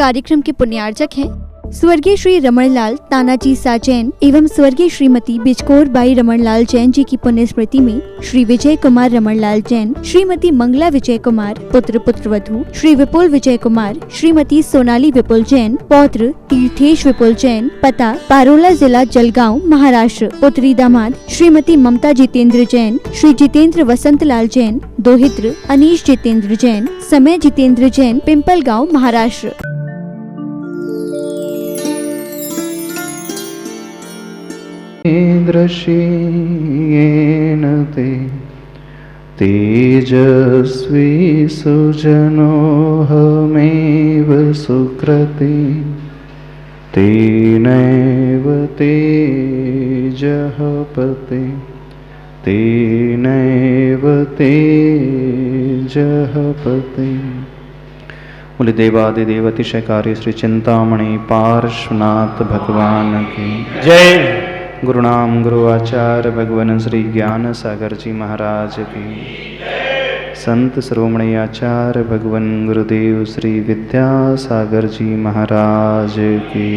कार्यक्रम के पुण्यार्चक हैं स्वर्गीय श्री रमणलाल तानाजी सा जैन एवं स्वर्गीय श्रीमती बिजकोर बाई रमणलाल जैन जी की पुण्य स्मृति में श्री विजय कुमार रमणलाल जैन, श्रीमती मंगला विजय कुमार, पुत्र पुत्रवधू श्री विपुल विजय कुमार, श्रीमती सोनाली विपुल जैन, पौत्र तीर्थेश विपुल जैन, पता पारोला जिला जलगांव महाराष्ट्र, पुत्री दामाद श्रीमती ममता जितेंद्र जैन, श्री जितेंद्र वसंतलाल जैन, दोहित्र अनीश जितेंद्र जैन, समय जितेंद्र जैन, पिंपलगांव महाराष्ट्र। दृश्येन ते तेजस्वी सुजनोऽहमेव सुकृते तेनैव तेजः पते तेनैव तेजः पते। बोले देवादिदेव अतिशयकारी श्री चिंतामणि पार्श्वनाथ भगवान की जय। गुरुनाम गुरु आचार्य भगवान श्री ज्ञान सागर जी महाराज की, संत शिरोमणि आचार्य भगवान गुरुदेव श्री विद्यासागर जी महाराज की।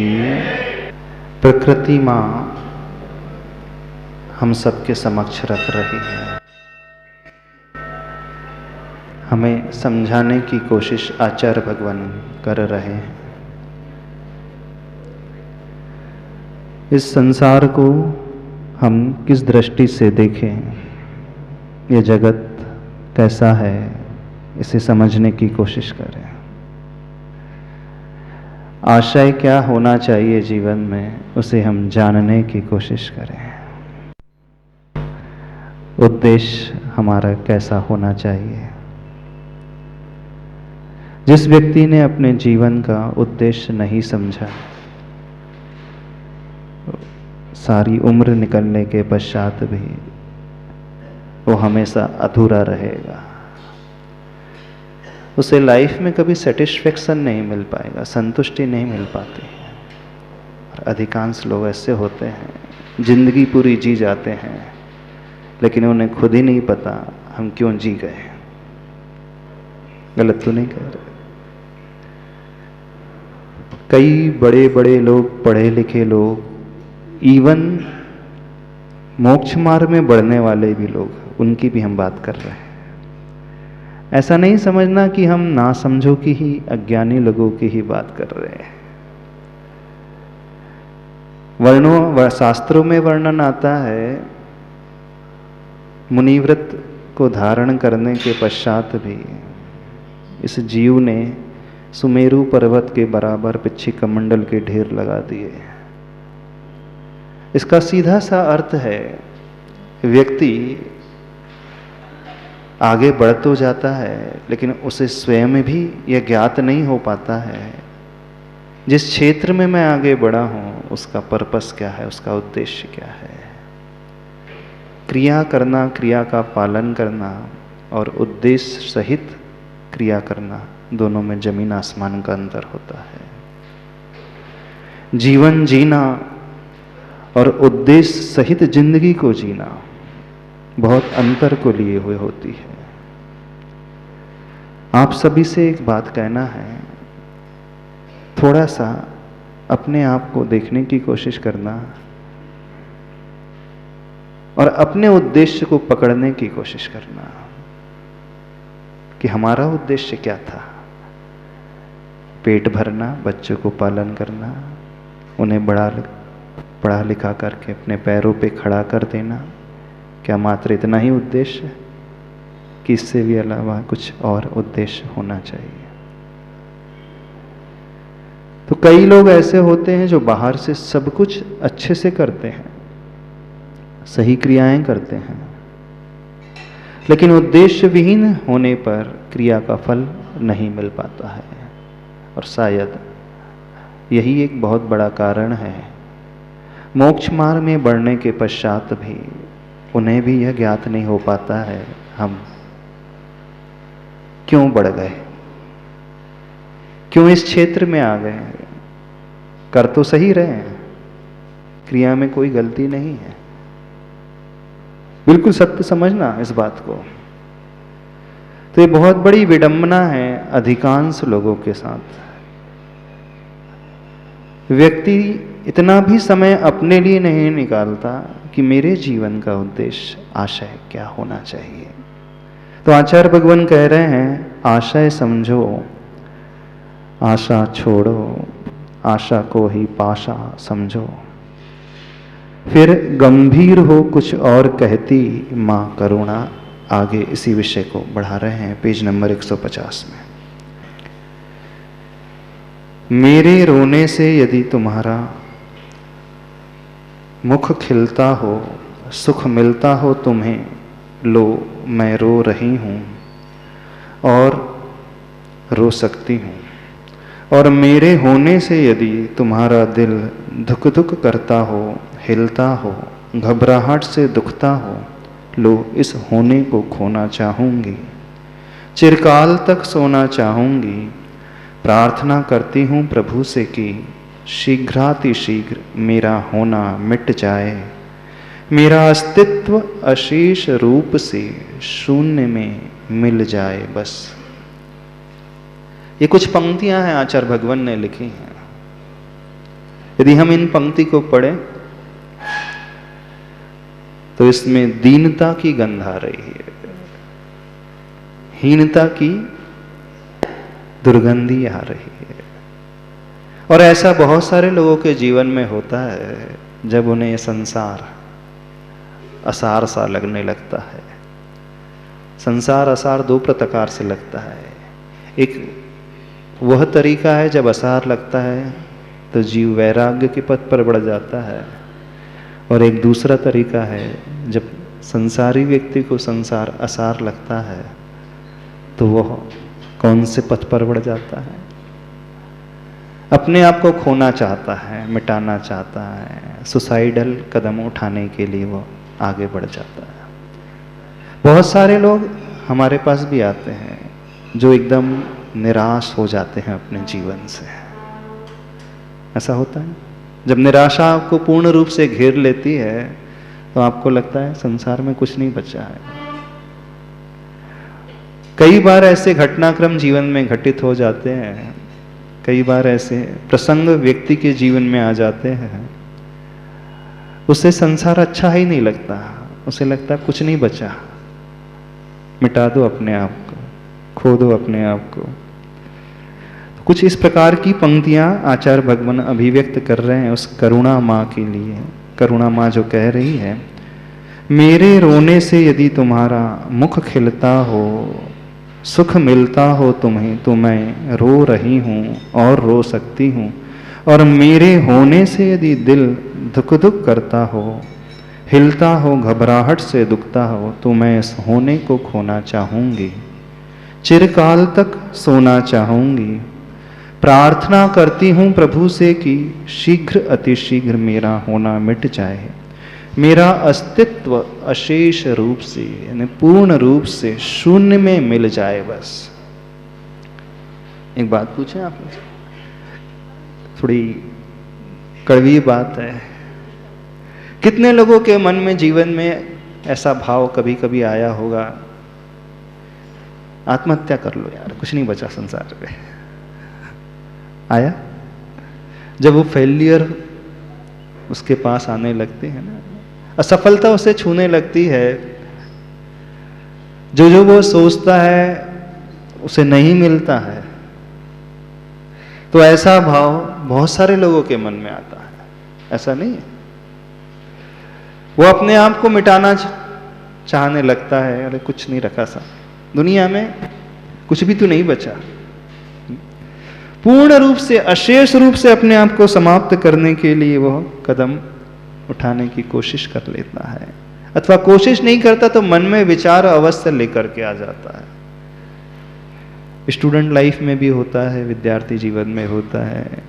प्रकृति माँ हम सबके समक्ष रख रही है, हमें समझाने की कोशिश आचार्य भगवान कर रहे हैं। इस संसार को हम किस दृष्टि से देखें, ये जगत कैसा है, इसे समझने की कोशिश करें। आशय क्या होना चाहिए जीवन में, उसे हम जानने की कोशिश करें। उद्देश्य हमारा कैसा होना चाहिए। जिस व्यक्ति ने अपने जीवन का उद्देश्य नहीं समझा, सारी उम्र निकलने के पश्चात भी वो हमेशा अधूरा रहेगा। उसे लाइफ में कभी सेटिस्फेक्शन नहीं मिल पाएगा, संतुष्टि नहीं मिल पाती है। और अधिकांश लोग ऐसे होते हैं, जिंदगी पूरी जी जाते हैं लेकिन उन्हें खुद ही नहीं पता हम क्यों जी गए। गलत तो नहीं कह रहे। कई बड़े बड़े लोग, पढ़े लिखे लोग, इवन मोक्ष मार्ग में बढ़ने वाले भी लोग, उनकी भी हम बात कर रहे हैं। ऐसा नहीं समझना कि हम ना समझो की ही, अज्ञानी लोगों की ही बात कर रहे हैं। शास्त्रों में वर्णन आता है, मुनिव्रत को धारण करने के पश्चात भी इस जीव ने सुमेरु पर्वत के बराबर पिच्छी कमंडल के ढेर लगा दिए। इसका सीधा सा अर्थ है, व्यक्ति आगे बढ़ तो जाता है लेकिन उसे स्वयं भी यह ज्ञात नहीं हो पाता है जिस क्षेत्र में मैं आगे बढ़ा हूं उसका पर्पस क्या है, उसका उद्देश्य क्या है। क्रिया करना, क्रिया का पालन करना और उद्देश्य सहित क्रिया करना, दोनों में जमीन आसमान का अंतर होता है। जीवन जीना और उद्देश्य सहित जिंदगी को जीना बहुत अंतर को लिए हुए होती है। आप सभी से एक बात कहना है, थोड़ा सा अपने आप को देखने की कोशिश करना और अपने उद्देश्य को पकड़ने की कोशिश करना कि हमारा उद्देश्य क्या था। पेट भरना, बच्चों को पालन करना, उन्हें पढ़ा लिखा करके अपने पैरों पे खड़ा कर देना, क्या मात्र इतना ही उद्देश्य कि इससे भी अलावा कुछ और उद्देश्य होना चाहिए। तो कई लोग ऐसे होते हैं जो बाहर से सब कुछ अच्छे से करते हैं, सही क्रियाएं करते हैं, लेकिन उद्देश्य विहीन होने पर क्रिया का फल नहीं मिल पाता है। और शायद यही एक बहुत बड़ा कारण है, मोक्ष मार्ग में बढ़ने के पश्चात भी उन्हें भी यह ज्ञात नहीं हो पाता है हम क्यों बढ़ गए, क्यों इस क्षेत्र में आ गए। कर तो सही रहे हैं, क्रिया में कोई गलती नहीं है, बिल्कुल सत्य समझना इस बात को। तो ये बहुत बड़ी विडंबना है अधिकांश लोगों के साथ व्यक्ति इतना भी समय अपने लिए नहीं निकालता कि मेरे जीवन का उद्देश्य आशय क्या होना चाहिए। तो आचार्य भगवान कह रहे हैं, आशय समझो, आशा छोड़ो, आशा को ही पाशा समझो। फिर गंभीर हो कुछ और कहती माँ करुणा। आगे इसी विषय को बढ़ा रहे हैं पेज नंबर 150 में। मेरे रोने से यदि तुम्हारा मुख खिलता हो, सुख मिलता हो तुम्हें, लो मैं रो रही हूँ और रो सकती हूँ। और मेरे होने से यदि तुम्हारा दिल धुक धुक करता हो, हिलता हो, घबराहट से दुखता हो, लो इस होने को खोना चाहूँगी, चिरकाल तक सोना चाहूँगी। प्रार्थना करती हूँ प्रभु से कि शीघ्रातिशीघ्र मेरा होना मिट जाए, मेरा अस्तित्व अशेष रूप से शून्य में मिल जाए बस। ये कुछ पंक्तियां हैं आचार्य भगवान ने लिखी हैं। यदि हम इन पंक्ति को पढ़ें तो इसमें दीनता की गंध आ रही है, हीनता की दुर्गंधी आ रही है। और ऐसा बहुत सारे लोगों के जीवन में होता है जब उन्हें ये संसार असार सा लगने लगता है। संसार असार दो प्रकार से लगता है। एक वह तरीका है जब असार लगता है तो जीव वैराग्य के पथ पर बढ़ जाता है, और एक दूसरा तरीका है जब संसारी व्यक्ति को संसार असार लगता है तो वह कौन से पथ पर बढ़ जाता है? अपने आप को खोना चाहता है, मिटाना चाहता है, सुसाइडल कदम उठाने के लिए वो आगे बढ़ जाता है। बहुत सारे लोग हमारे पास भी आते हैं जो एकदम निराश हो जाते हैं अपने जीवन से। ऐसा होता है जब निराशा आपको पूर्ण रूप से घेर लेती है तो आपको लगता है संसार में कुछ नहीं बचा है। कई बार ऐसे घटनाक्रम जीवन में घटित हो जाते हैं, कई बार ऐसे प्रसंग व्यक्ति के जीवन में आ जाते हैं, उसे संसार अच्छा ही नहीं लगता, उसे लगता है कुछ नहीं बचा, मिटा दो अपने आप को, खो दो अपने आप को। कुछ इस प्रकार की पंक्तियां आचार्य भगवान अभिव्यक्त कर रहे हैं उस करुणा माँ के लिए। करुणा माँ जो कह रही है, मेरे रोने से यदि तुम्हारा मुख खिलता हो, सुख मिलता हो तुम्हें, तो मैं रो रही हूँ और रो सकती हूँ। और मेरे होने से यदि दिल धुक धुक करता हो, हिलता हो, घबराहट से दुखता हो, तो मैं इस होने को खोना चाहूँगी, चिरकाल तक सोना चाहूँगी। प्रार्थना करती हूँ प्रभु से कि शीघ्र अतिशीघ्र मेरा होना मिट जाए, मेरा अस्तित्व अशेष रूप से यानी पूर्ण रूप से शून्य में मिल जाए बस। एक बात पूछें आप, थोड़ी कड़वी बात है। कितने लोगों के मन में जीवन में ऐसा भाव कभी कभी आया होगा, आत्महत्या कर लो यार, कुछ नहीं बचा संसार में? आया? जब वो फेलियर उसके पास आने लगते हैं ना, असफलता उसे छूने लगती है, जो जो वो सोचता है उसे नहीं मिलता है, तो ऐसा भाव बहुत सारे लोगों के मन में आता है। ऐसा नहीं है, वो अपने आप को मिटाना चाहने लगता है, अरे कुछ नहीं रखा सा दुनिया में, कुछ भी तो नहीं बचा। पूर्ण रूप से अशेष रूप से अपने आप को समाप्त करने के लिए वह कदम उठाने की कोशिश कर लेता है, अथवा कोशिश नहीं करता तो मन में विचार अवश्य लेकर के आ जाता है। स्टूडेंट लाइफ में भी होता है, विद्यार्थी जीवन में होता है,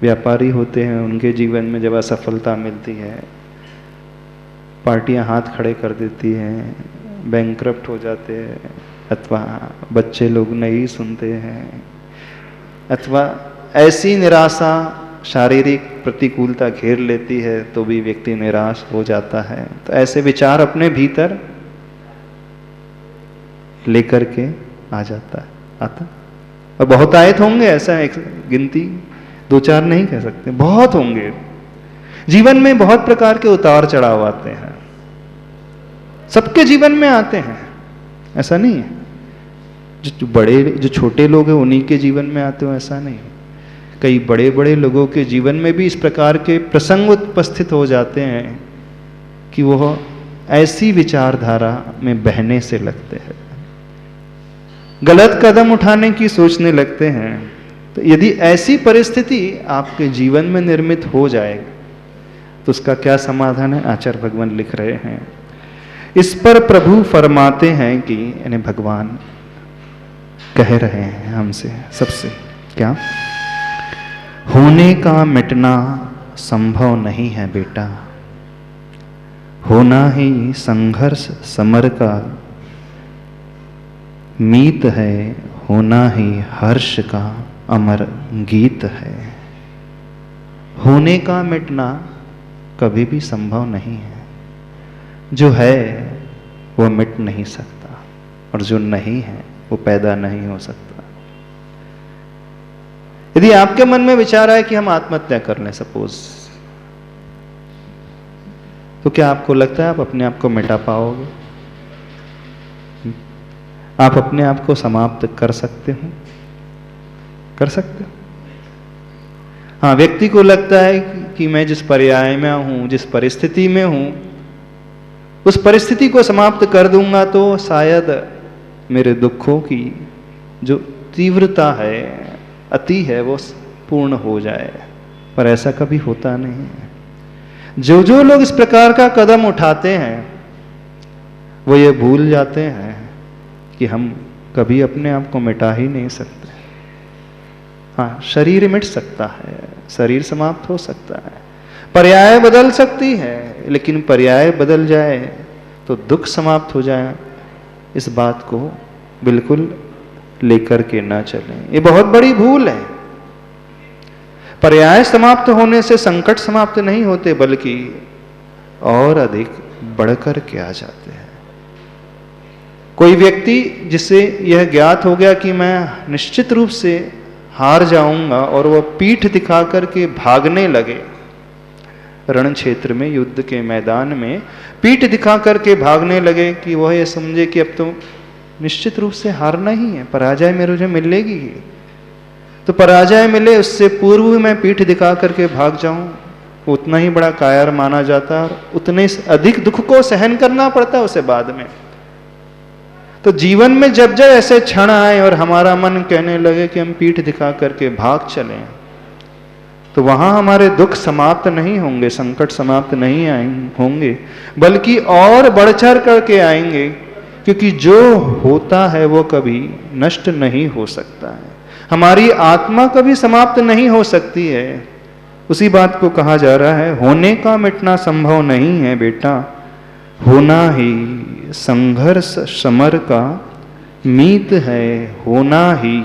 व्यापारी होते हैं, उनके जीवन में जब असफलता मिलती है, पार्टियां हाथ खड़े कर देती हैं, बैंकक्रप्ट हो जाते हैं, अथवा बच्चे लोग नहीं सुनते हैं, अथवा ऐसी निराशा शारीरिक प्रतिकूलता घेर लेती है तो भी व्यक्ति निराश हो जाता है। तो ऐसे विचार अपने भीतर लेकर के आ जाता है, आता। और बहुत आयत होंगे, ऐसा एक गिनती दो चार नहीं कह सकते, बहुत होंगे। जीवन में बहुत प्रकार के उतार चढ़ाव आते हैं, सबके जीवन में आते हैं, ऐसा नहीं है जो छोटे लोग हैं उन्हीं के जीवन में आते हो, ऐसा नहीं। कई बड़े बड़े लोगों के जीवन में भी इस प्रकार के प्रसंग उपस्थित हो जाते हैं कि वह ऐसी विचारधारा में बहने से लगते हैं, गलत कदम उठाने की सोचने लगते हैं। तो यदि ऐसी परिस्थिति आपके जीवन में निर्मित हो जाए तो उसका क्या समाधान है, आचार्य भगवान लिख रहे हैं। इस पर प्रभु फरमाते हैं कि यानी भगवान कह रहे हैं हमसे, सबसे, क्या होने का मिटना संभव नहीं है बेटा, होना ही संघर्ष समर का मीत है, होना ही हर्ष का अमर गीत है। होने का मिटना कभी भी संभव नहीं है, जो है वो मिट नहीं सकता और जो नहीं है वो पैदा नहीं हो सकता। यदि आपके मन में विचार आए कि हम आत्महत्या कर लें सपोज, तो क्या आपको लगता है आप अपने आप को मिटा पाओगे? आप अपने आप को समाप्त कर सकते हो? कर सकते हो? हाँ, व्यक्ति को लगता है कि मैं जिस पर्याय में हूं, जिस परिस्थिति में हूं, उस परिस्थिति को समाप्त कर दूंगा तो शायद मेरे दुखों की जो तीव्रता है, अति है, वो पूर्ण हो जाए। पर ऐसा कभी होता नहीं है। जो लोग इस प्रकार का कदम उठाते हैं वो ये भूल जाते हैं कि हम कभी अपने आप को मिटा ही नहीं सकते। हाँ, शरीर मिट सकता है, शरीर समाप्त हो सकता है, पर्याय बदल सकती है, लेकिन पर्याय बदल जाए तो दुख समाप्त हो जाए, इस बात को बिल्कुल लेकर के ना चलें। ये बहुत बड़ी भूल है। पर्याय समाप्त होने से संकट समाप्त नहीं होते, बल्कि और अधिक बढ़कर के आ जाते हैं। कोई व्यक्ति जिसे यह ज्ञात हो गया कि मैं निश्चित रूप से हार जाऊंगा और वह पीठ दिखा करके भागने लगे, रण क्षेत्र में, युद्ध के मैदान में पीठ दिखा करके भागने लगे कि वह ये समझे कि अब तो निश्चित रूप से हारना ही है, पराजय मेरे जो मिलेगी ही, तो पराजय मिले उससे पूर्व मैं पीठ दिखा करके भाग जाऊं, उतना ही बड़ा कायर माना जाता है और उतने अधिक दुख को सहन करना पड़ता है उसे बाद में। तो जीवन में जब जब ऐसे क्षण आए और हमारा मन कहने लगे कि हम पीठ दिखा करके भाग चलें, तो वहां हमारे दुख समाप्त नहीं होंगे, संकट समाप्त नहीं होंगे, बल्कि और बढ़ चढ़ करके आएंगे, क्योंकि जो होता है वो कभी नष्ट नहीं हो सकता है। हमारी आत्मा कभी समाप्त नहीं हो सकती है। उसी बात को कहा जा रहा है, होने का मिटना संभव नहीं है बेटा, होना ही संघर्ष समर का मीत है, होना ही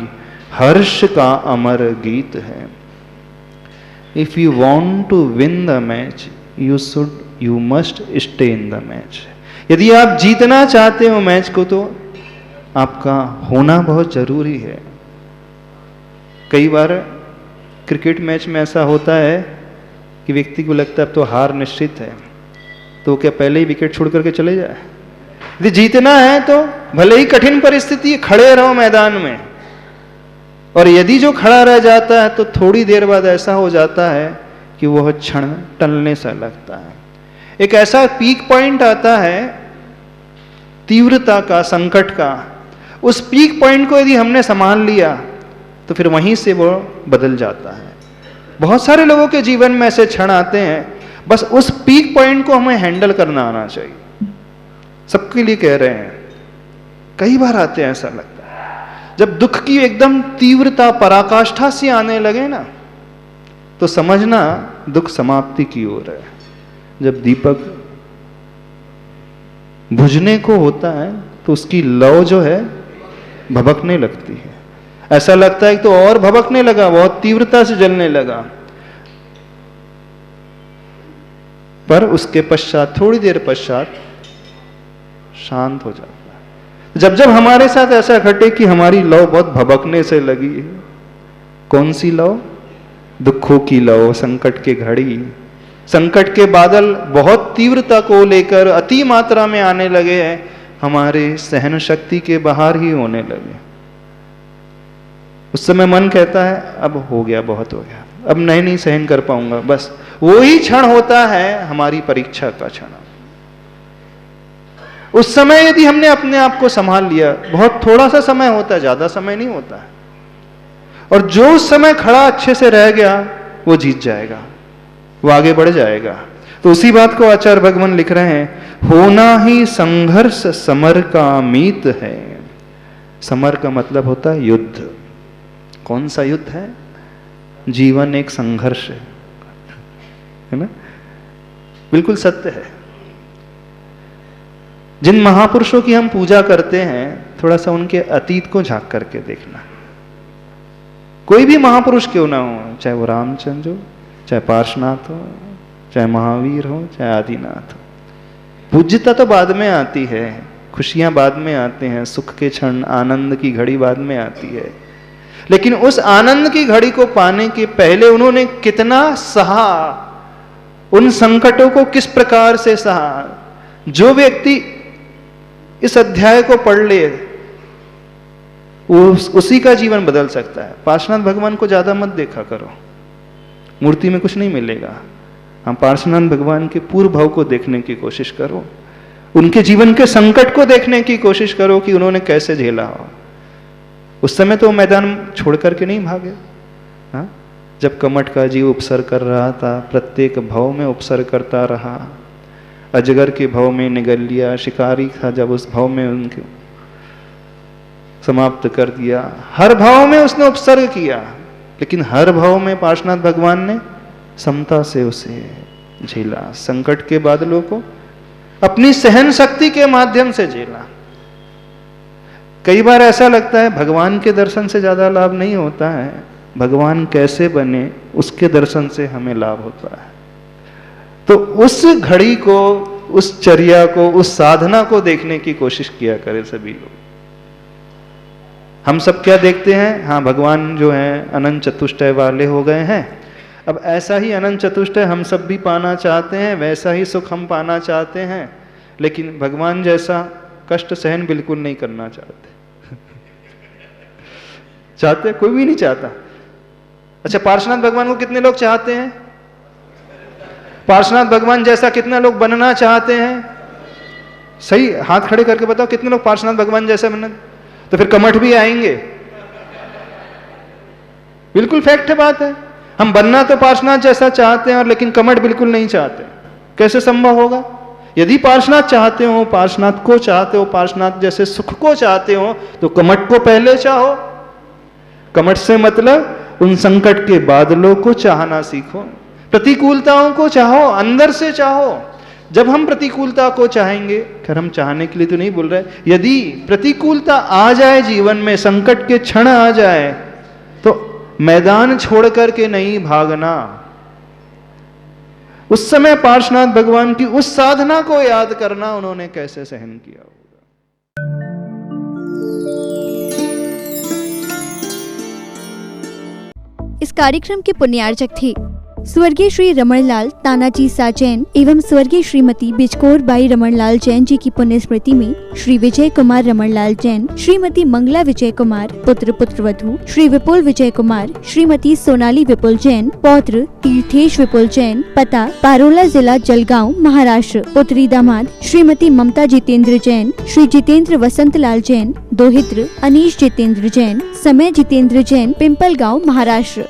हर्ष का अमर गीत है। If you want to win the match, you must stay in the match. यदि आप जीतना चाहते हो मैच को तो आपका होना बहुत जरूरी है। कई बार क्रिकेट मैच में ऐसा होता है कि व्यक्ति को लगता है अब तो हार निश्चित है, तो क्या पहले ही विकेट छोड़ करके चले जाए? यदि जीतना है तो भले ही कठिन परिस्थिति, खड़े रहो मैदान में, और यदि जो खड़ा रह जाता है तो थोड़ी देर बाद ऐसा हो जाता है कि वह क्षण टलने सा लगता है। एक ऐसा पीक पॉइंट आता है तीव्रता का, संकट का, उस पीक पॉइंट को यदि हमने संभाल लिया तो फिर वहीं से वो बदल जाता है। बहुत सारे लोगों के जीवन में ऐसे क्षण आते हैं, बस उस पीक पॉइंट को हमें हैंडल करना आना चाहिए। सबके लिए कह रहे हैं, कई बार आते हैं, ऐसा लगता है जब दुख की एकदम तीव्रता पराकाष्ठा से आने लगे ना, तो समझना दुख समाप्ति की ओर है। जब दीपक बुझने को होता है तो उसकी लौ जो है भभकने लगती है, ऐसा लगता है कि तो और भभकने लगा, बहुत तीव्रता से जलने लगा, पर उसके पश्चात, थोड़ी देर पश्चात शांत हो जाता है। जब जब हमारे साथ ऐसा घटे कि हमारी लौ बहुत भभकने से लगी है, कौन सी लौ? दुखों की लौ, संकट के घड़ी, संकट के बादल बहुत तीव्रता को लेकर अति मात्रा में आने लगे हैं, हमारे सहन शक्ति के बाहर ही होने लगे। उस समय मन कहता है अब हो गया, बहुत हो गया, अब नहीं सहन कर पाऊंगा। बस वो ही क्षण होता है हमारी परीक्षा का क्षण। उस समय यदि हमने अपने आप को संभाल लिया, बहुत थोड़ा सा समय होता है, ज्यादा समय नहीं होता है, और जो उस समय खड़ा अच्छे से रह गया वो जीत जाएगा, वो आगे बढ़ जाएगा। तो उसी बात को आचार्य भगवान लिख रहे हैं, होना ही संघर्ष समर का मीत है। समर का मतलब होता है युद्ध। कौन सा युद्ध है? जीवन एक संघर्ष है ना? बिल्कुल सत्य है। जिन महापुरुषों की हम पूजा करते हैं, थोड़ा सा उनके अतीत को झांक करके देखना। कोई भी महापुरुष क्यों ना हो, चाहे वो रामचंद्र हो, चाहे पार्श्वनाथ हो, चाहे महावीर हो, चाहे आदिनाथ हो, पूज्यता तो बाद में आती है, खुशियां बाद में आते हैं, सुख के क्षण, आनंद की घड़ी बाद में आती है, लेकिन उस आनंद की घड़ी को पाने के पहले उन्होंने कितना सहा, उन संकटों को किस प्रकार से सहा। जो व्यक्ति इस अध्याय को पढ़ ले उसी का जीवन बदल सकता है। पार्श्वनाथ भगवान को ज्यादा मत देखा करो, मूर्ति में कुछ नहीं मिलेगा। हम पार्श्वनाथ भगवान के पूर्व भाव को देखने की कोशिश करो, उनके जीवन के संकट को देखने की कोशिश करो कि उन्होंने कैसे झेला हो। उस समय तो मैदान छोड़ करके नहीं भागे। हाँ, जब कमठ का जीव उपसर कर रहा था, प्रत्येक भाव में उपसर करता रहा, अजगर के भाव में निगल लिया, शिकारी था जब उस भाव में उनके समाप्त कर दिया, हर भाव में उसने उपसर्ग किया, लेकिन हर भाव में पार्श्वनाथ भगवान ने समता से उसे झेला, संकट के बादलों को अपनी सहन शक्ति के माध्यम से झेला। कई बार ऐसा लगता है भगवान के दर्शन से ज्यादा लाभ नहीं होता है, भगवान कैसे बने उसके दर्शन से हमें लाभ होता है। तो उस घड़ी को, उस चर्या को, उस साधना को देखने की कोशिश किया करें सभी लोग। हम सब क्या देखते हैं? हाँ, भगवान जो है अनंत चतुष्टय वाले हो गए हैं, अब ऐसा ही अनंत चतुष्टय हम सब भी पाना चाहते हैं, वैसा ही सुख हम पाना चाहते हैं, लेकिन भगवान जैसा कष्ट सहन बिल्कुल नहीं करना चाहते। चाहते? कोई भी नहीं चाहता। अच्छा, पार्श्वनाथ भगवान को कितने लोग चाहते हैं? पार्श्वनाथ भगवान जैसा कितने लोग बनना चाहते हैं? सही हाथ खड़े करके बताओ, कितने लोग पार्श्वनाथ भगवान जैसा बनना? तो फिर कमठ भी आएंगे। बिल्कुल फैक्ट है, बात है। हम बनना तो पार्श्वनाथ जैसा चाहते हैं और लेकिन कमठ बिल्कुल नहीं चाहते। कैसे संभव होगा? यदि पार्श्वनाथ चाहते हो, पार्श्वनाथ को चाहते हो, पार्श्वनाथ जैसे सुख को चाहते हो, तो कमठ को पहले चाहो। कमठ से मतलब उन संकट के बादलों को चाहना सीखो, प्रतिकूलताओं को चाहो, अंदर से चाहो। जब हम प्रतिकूलता को चाहेंगे, खैर हम चाहने के लिए तो नहीं बोल रहे, यदि प्रतिकूलता आ जाए जीवन में, संकट के क्षण आ जाए, तो मैदान छोड़ करके नहीं भागना। उस समय पार्श्वनाथ भगवान की उस साधना को याद करना, उन्होंने कैसे सहन किया होगा। इस कार्यक्रम के पुण्यार्चक थे स्वर्गीय श्री रमणलाल तानाजी साजैन एवं स्वर्गीय श्रीमती बिचकोर बाई रमणलाल जैन जी की पुण्य स्मृति में श्री विजय कुमार रमणलाल जैन, श्रीमती मंगला विजय कुमार, पुत्र पुत्रवधू श्री विपुल विजय कुमार, श्रीमती सोनाली विपुल जैन, पौत्र तीर्थेश विपुल जैन, पता पारोला जिला जलगांव महाराष्ट्र, पुत्री दामाद श्रीमती ममता जितेंद्र जैन, श्री जितेंद्र वसंतलाल जैन, दोहित्र अनीश जितेंद्र जैन, समय जितेंद्र जैन, पिंपल गाँव महाराष्ट्र।